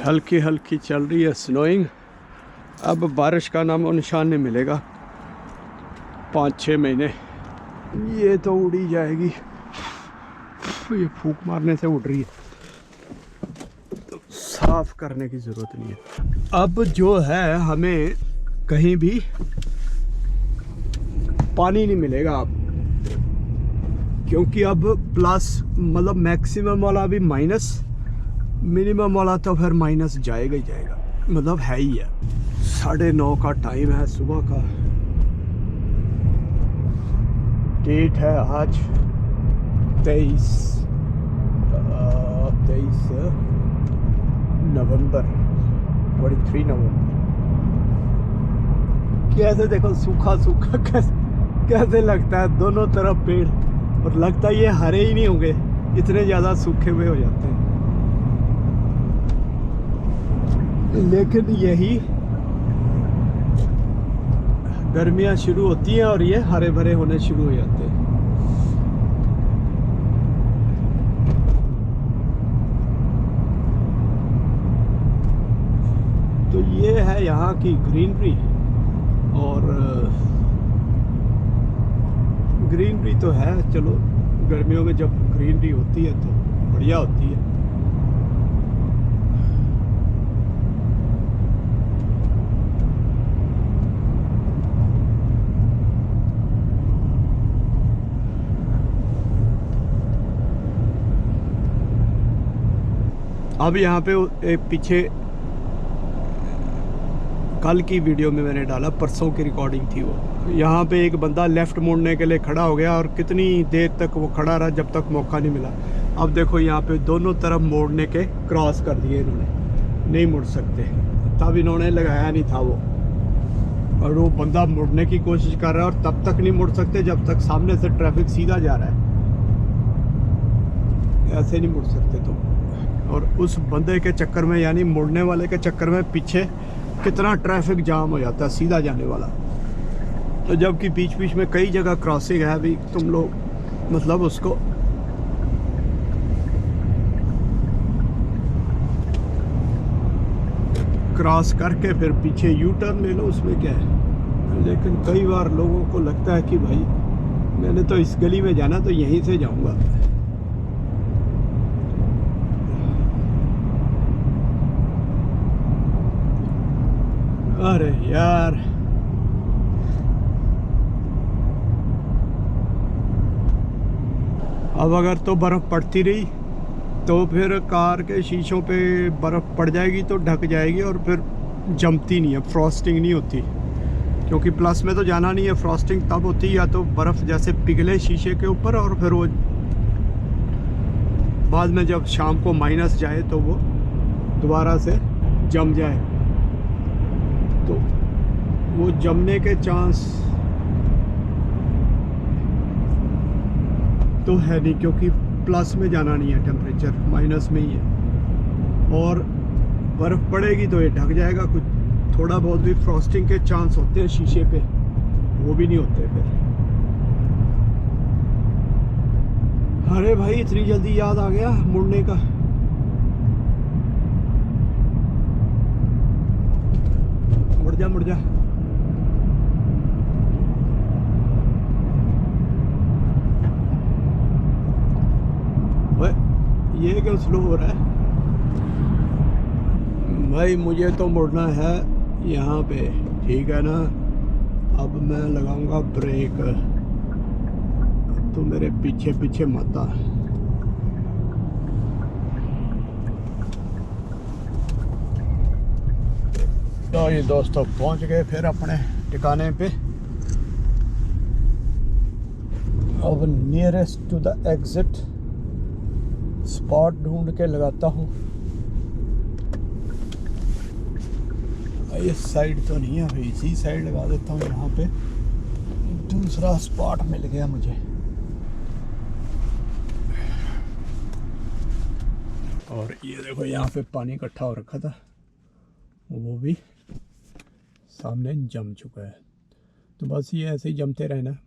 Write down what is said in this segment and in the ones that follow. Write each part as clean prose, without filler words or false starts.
हल्की हल्की चल रही है स्नोइंग। अब बारिश का नामो निशान नहीं मिलेगा 5-6 महीने। ये तो उड़ी जाएगी, ये फूंक मारने से उड़ रही है, तो साफ करने की ज़रूरत नहीं है। अब जो है हमें कहीं भी पानी नहीं मिलेगा अब, क्योंकि अब प्लस मतलब मैक्सिमम वाला भी माइनस, मिनिमम वाला तो फिर माइनस जाएगा ही जाएगा, मतलब है ही है। 9:30 का टाइम है सुबह का। डेट है आज 23 नवंबर, 23 नवंबर। कैसे देखो सूखा सूखा कैसे लगता है, दोनों तरफ पेड़, और लगता है ये हरे ही नहीं होंगे, इतने ज़्यादा सूखे हुए हो जाते हैं। लेकिन यही गर्मियाँ शुरू होती हैं और ये हरे भरे होने शुरू हो जाते हैं। तो ये है यहाँ की ग्रीनरी, और ग्रीनरी तो है, चलो गर्मियों में जब ग्रीनरी होती है तो बढ़िया होती है। अब यहाँ पे एक पीछे कल की वीडियो में मैंने डाला, परसों की रिकॉर्डिंग थी वो, यहाँ पे एक बंदा लेफ़्ट मोड़ने के लिए खड़ा हो गया और कितनी देर तक वो खड़ा रहा जब तक मौका नहीं मिला। अब देखो यहाँ पे दोनों तरफ मोड़ने के क्रॉस कर दिए इन्होंने, नहीं मुड़ सकते, तब इन्होंने लगाया नहीं था वो, और वो बंदा मुड़ने की कोशिश कर रहा है और तब तक नहीं मुड़ सकते जब तक सामने से ट्रैफिक सीधा जा रहा है, ऐसे नहीं मुड़ सकते तो। और उस बंदे के चक्कर में, यानी मुड़ने वाले के चक्कर में पीछे कितना ट्रैफिक जाम हो जाता है सीधा जाने वाला। तो जबकि बीच बीच में कई जगह क्रॉसिंग है, अभी तुम लोग मतलब उसको क्रॉस करके फिर पीछे यू टर्न ले लो, उसमें क्या है। लेकिन कई बार लोगों को लगता है कि भाई मैंने तो इस गली में जाना तो यहीं से जाऊंगा। अरे यार, अब अगर तो बर्फ़ पड़ती रही तो फिर कार के शीशों पे बर्फ़ पड़ जाएगी तो ढक जाएगी और फिर जमती नहीं है, फ्रॉस्टिंग नहीं होती, क्योंकि प्लस में तो जाना नहीं है। फ्रॉस्टिंग तब होती है या तो बर्फ़ जैसे पिघले शीशे के ऊपर और फिर वो बाद में जब शाम को माइनस जाए तो वो दोबारा से जम जाए, तो वो जमने के चांस तो है नहीं, क्योंकि प्लस में जाना नहीं है, टेम्परेचर माइनस में ही है। और बर्फ़ पड़ेगी तो ये ढक जाएगा, कुछ थोड़ा बहुत भी फ्रॉस्टिंग के चांस होते हैं शीशे पे, वो भी नहीं होते फिर। अरे भाई इतनी जल्दी याद आ गया मुड़ने का। मुड़ जा मुड़ जा। ये क्यों स्लो हो रहा है भाई? मुझे तो मुड़ना है यहाँ पे, ठीक है ना। अब मैं लगाऊंगा ब्रेक, तो मेरे पीछे पीछे मत आ। तो ये दोस्तों पहुँच गए फिर अपने ठिकाने पे। अब nearest to the exit spot ढूंढ के लगाता हूँ। इस साइड तो नहीं है भाई, इसी साइड लगा देता हूँ। यहाँ पे दूसरा स्पॉट मिल गया मुझे। और ये देखो यहाँ पे पानी इकट्ठा हो रखा था, वो भी सामने जम चुका है। तो बस ये ऐसे ही जमते रहना।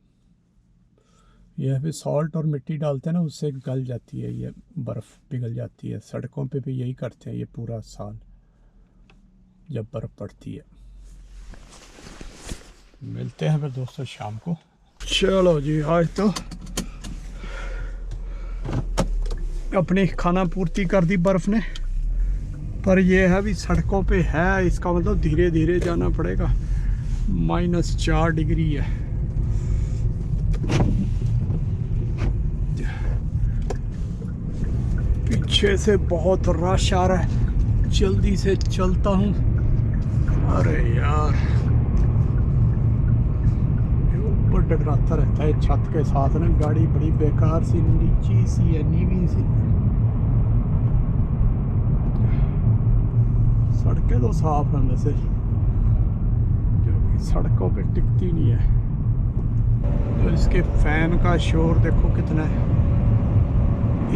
यह भी सॉल्ट और मिट्टी डालते हैं ना, उससे गल जाती है, ये बर्फ़ पिघल जाती है। सड़कों पे भी यही करते हैं ये पूरा साल। जब बर्फ़ पड़ती है। मिलते हैं फिर दोस्तों शाम को। चलो जी, आज तो अपनी खाना पूर्ति कर दी बर्फ़ ने, पर यह है भी सड़कों पे है, इसका मतलब धीरे धीरे जाना पड़ेगा। -4 डिग्री है। पीछे से बहुत रश आ रहा है, जल्दी से चलता हूँ। अरे यार, ऊपर टकराता रहता है छत के साथ ना, गाड़ी बड़ी बेकार सी नीची सी है, नीवी सी। सड़कें तो साफ हैं वैसे, क्योंकि सड़कों पे टिकती नहीं है। तो इसके फैन का शोर देखो कितना है।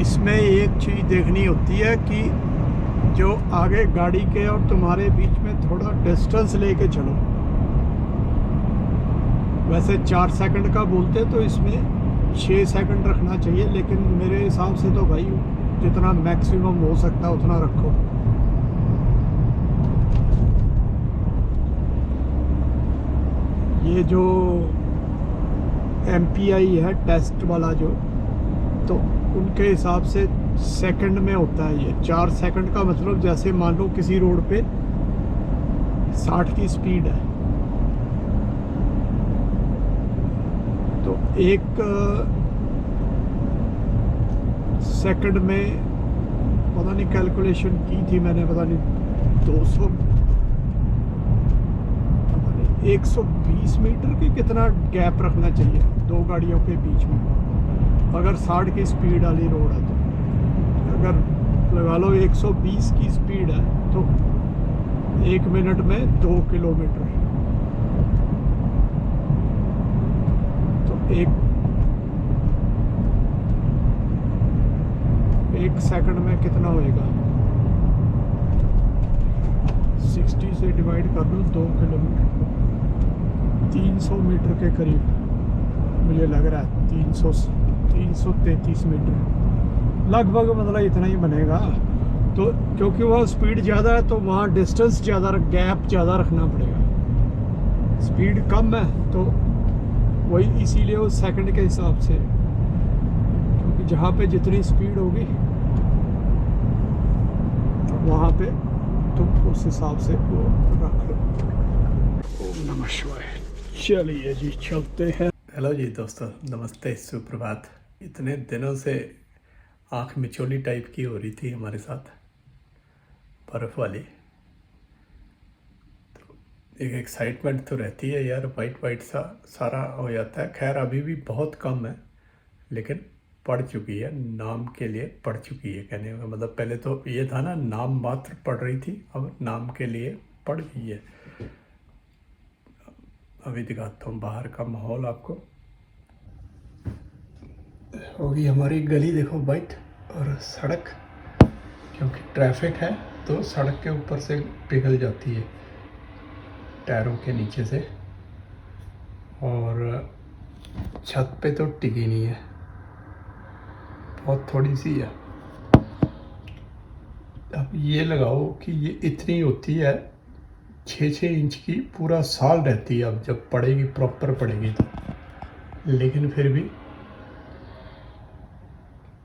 इसमें एक चीज़ देखनी होती है कि जो आगे गाड़ी के और तुम्हारे बीच में थोड़ा डिस्टेंस लेके चलो। वैसे 4 सेकंड का बोलते तो इसमें 6 सेकंड रखना चाहिए, लेकिन मेरे हिसाब से तो भाई जितना मैक्सिमम हो सकता है उतना रखो। ये जो MPI है टेस्ट वाला जो, तो उनके हिसाब से सेकंड में होता है ये। 4 सेकंड का मतलब जैसे मान लो किसी रोड पे 60 की स्पीड है, तो 1 सेकंड में पता नहीं कैलकुलेशन की थी मैंने, पता नहीं 200 120 मीटर की कितना गैप रखना चाहिए 2 गाड़ियों के बीच में, अगर 60 की स्पीड वाली रोड है तो। अगर लगा लो 120 की स्पीड है तो 1 मिनट में 2 किलोमीटर, तो एक सेकंड में कितना होएगा, 60 से डिवाइड कर लो 2 किलोमीटर, 300 मीटर के करीब मुझे लग रहा है। 333 मीटर लगभग, मतलब इतना ही बनेगा। तो क्योंकि वह स्पीड ज़्यादा है तो वहाँ डिस्टेंस ज़्यादा, गैप ज़्यादा रखना पड़ेगा। स्पीड कम है तो वही, इसीलिए वो सेकंड के हिसाब से, क्योंकि जहाँ पे जितनी स्पीड होगी वहाँ पे तुम उस हिसाब से वो रख लो। ओम नमः शिवाय। चलिए जी, चलते हैं। हेलो जी दोस्तों, नमस्ते, सुप्रभात। इतने दिनों से आँख मिचौली टाइप की हो रही थी हमारे साथ, बर्फ़ वाली, तो एक एक्साइटमेंट तो रहती है यार, वाइट वाइट सा सारा हो जाता है। खैर अभी भी बहुत कम है, लेकिन पड़ चुकी है, नाम के लिए पड़ चुकी है। कहने का मतलब पहले तो ये था ना, नाम मात्र पड़ रही थी, अब नाम के लिए पड़ गई है। अभी दिखाता हूँ बाहर का माहौल आपको। होगी हमारी गली देखो वाइट, और सड़क, क्योंकि ट्रैफिक है तो सड़क के ऊपर से पिघल जाती है टायरों के नीचे से, और छत पे तो टिकी नहीं है, बहुत थोड़ी सी है। अब ये लगाओ कि ये इतनी होती है 6-6 इंच की, पूरा साल रहती है। अब जब पड़ेगी, प्रॉपर पड़ेगी तो, लेकिन फिर भी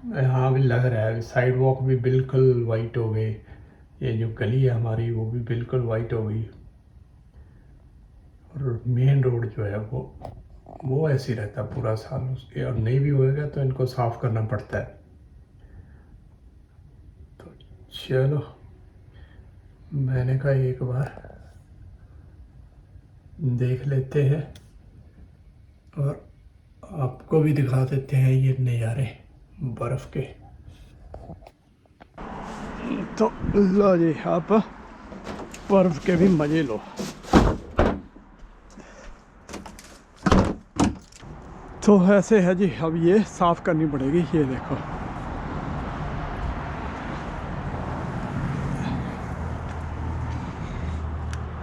हाँ भी लग रहा है। साइड वॉक भी बिल्कुल वाइट हो गए, ये जो गली है हमारी वो भी बिल्कुल वाइट हो गई, और मेन रोड जो है वो ऐसे ही रहता है पूरा साल उसके, और नहीं भी होएगा तो इनको साफ करना पड़ता है। तो चलो, मैंने कहा एक बार देख लेते हैं और आपको भी दिखा देते हैं ये नज़ारे बर्फ़ के। तो लो जी, आप बर्फ़ के भी मज़े लो। तो ऐसे है जी, अब ये साफ़ करनी पड़ेगी। ये देखो,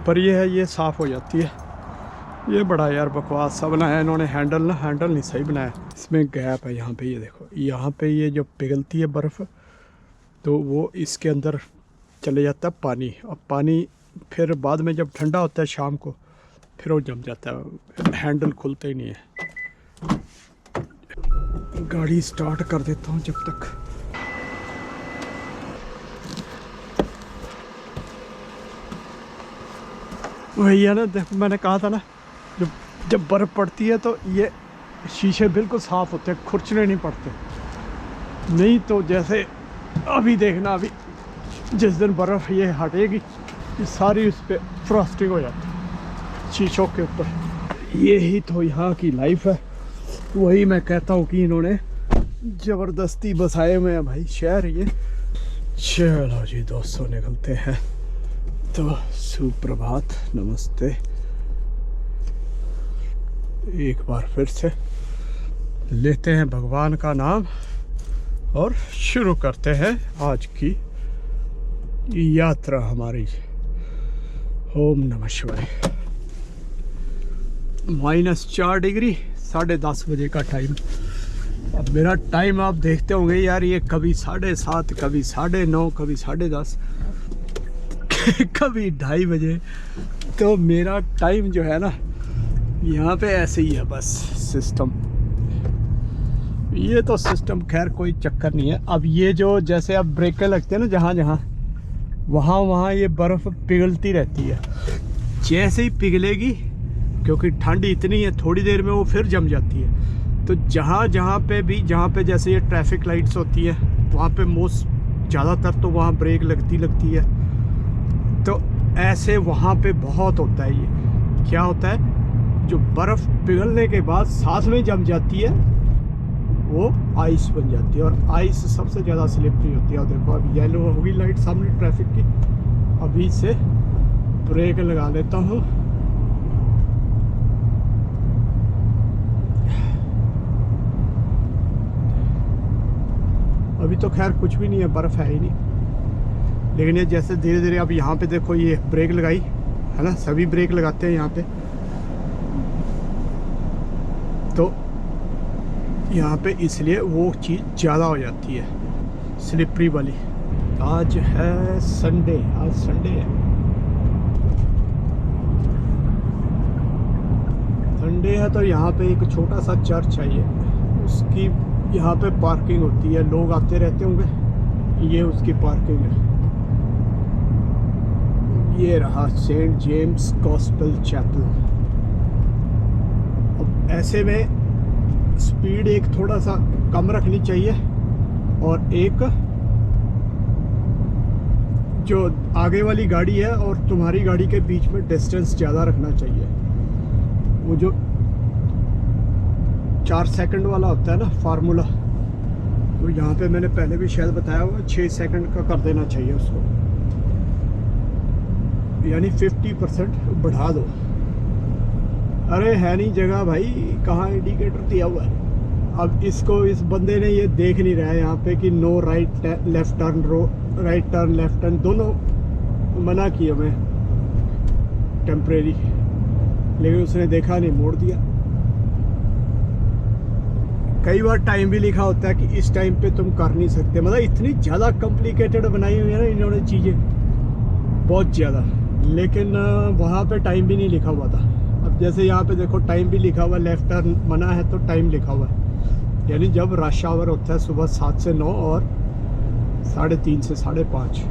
पर ये है, ये साफ़ हो जाती है। ये बड़ा यार बकवास सा बनाया इन्होंने, हैंडल नहीं सही बनाया, इसमें गैप है यहाँ पे। ये देखो, यहाँ पे ये जो पिघलती है बर्फ़, तो वो इसके अंदर चले जाता है पानी, और पानी फिर बाद में जब ठंडा होता है शाम को फिर वो जम जाता है, हैंडल खुलते ही नहीं है। गाड़ी स्टार्ट कर देता हूँ जब तक। वही है ना, देखो मैंने कहा था ना, जब बर्फ़ पड़ती है तो ये शीशे बिल्कुल साफ़ होते हैं, खुरचने नहीं पड़ते। नहीं तो जैसे अभी देखना, अभी जिस दिन बर्फ़ ये हटेगी ये सारी उस पर फ्रॉस्टिंग हो जाती है शीशों के ऊपर। यही तो यहाँ की लाइफ है। वही मैं कहता हूँ कि इन्होंने ज़बरदस्ती बसाए हुए हैं भाई शहर ये। चलो जी दोस्तों, निकलते हैं। तो सुप्रभात, नमस्ते, एक बार फिर से लेते हैं भगवान का नाम और शुरू करते हैं आज की यात्रा हमारी। ओम नमः शिवाय। -4 डिग्री, 10:30 बजे का टाइम। अब मेरा टाइम आप देखते होंगे यार, ये कभी 7:30, कभी 9:30, कभी 10:30, कभी 2:30 बजे। तो मेरा टाइम जो है ना यहाँ पे ऐसे ही है बस सिस्टम। ये तो सिस्टम खैर कोई चक्कर नहीं है। अब ये जो जैसे अब ब्रेकें लगते हैं ना जहाँ जहाँ, वहाँ ये बर्फ़ पिघलती रहती है। जैसे ही पिघलेगी, क्योंकि ठंड इतनी है, थोड़ी देर में वो फिर जम जाती है। तो जहाँ पे जैसे ये ट्रैफिक लाइट्स होती है वहाँ पे मोस्ट ज़्यादातर तो वहाँ ब्रेक लगती है। तो ऐसे वहाँ पे बहुत होता है। ये क्या होता है, जो बर्फ़ पिघलने के बाद साथ में जम जाती है वो आइस बन जाती है, और आइस सबसे ज़्यादा स्लिपरी होती है। और देखो अब येलो होगी लाइट सामने ट्रैफिक की, अभी से ब्रेक लगा लेता हूँ। अभी तो खैर कुछ भी नहीं है, बर्फ़ है ही नहीं। लेकिन ये जैसे धीरे धीरे, अब यहाँ पे देखो ये ब्रेक लगाई है ना, सभी ब्रेक लगाते हैं यहाँ पे। तो यहाँ पे इसलिए वो चीज़ ज़्यादा हो जाती है, स्लिपरी वाली। आज है संडे, आज संडे है। संडे है तो यहाँ पे एक छोटा सा चर्च है, ये उसकी यहाँ पे पार्किंग होती है, लोग आते रहते होंगे। ये उसकी पार्किंग है। ये रहा सेंट जेम्स गॉस्पेल चैपल। अब ऐसे में स्पीड एक थोड़ा सा कम रखनी चाहिए, और एक जो आगे वाली गाड़ी है और तुम्हारी गाड़ी के बीच में डिस्टेंस ज़्यादा रखना चाहिए। वो जो 4 सेकंड वाला होता है ना फार्मूला, तो यहाँ पे मैंने पहले भी शायद बताया हुआ, 6 सेकंड का कर देना चाहिए उसको, यानी 50% बढ़ा दो। अरे है नहीं जगह भाई, कहाँ इंडिकेटर दिया हुआ है। अब इसको, इस बंदे ने ये देख नहीं रहा है यहाँ पे कि no right left turn, right turn left turn दोनों मना किए मैं टेम्परेरी, लेकिन उसने देखा नहीं, मोड़ दिया। कई बार टाइम भी लिखा होता है कि इस टाइम पे तुम कर नहीं सकते। मतलब इतनी ज़्यादा कॉम्प्लिकेटेड बनाई हुई है ना इन्होंने चीज़ें, बहुत ज़्यादा। लेकिन वहाँ पे टाइम भी नहीं लिखा हुआ था। अब जैसे यहाँ पे देखो टाइम भी लिखा हुआ है, लेफ़्ट टर्न मना है तो टाइम लिखा हुआ है। यानी जब रश आवर होता है सुबह 7 से 9 और 3:30 से 5:30।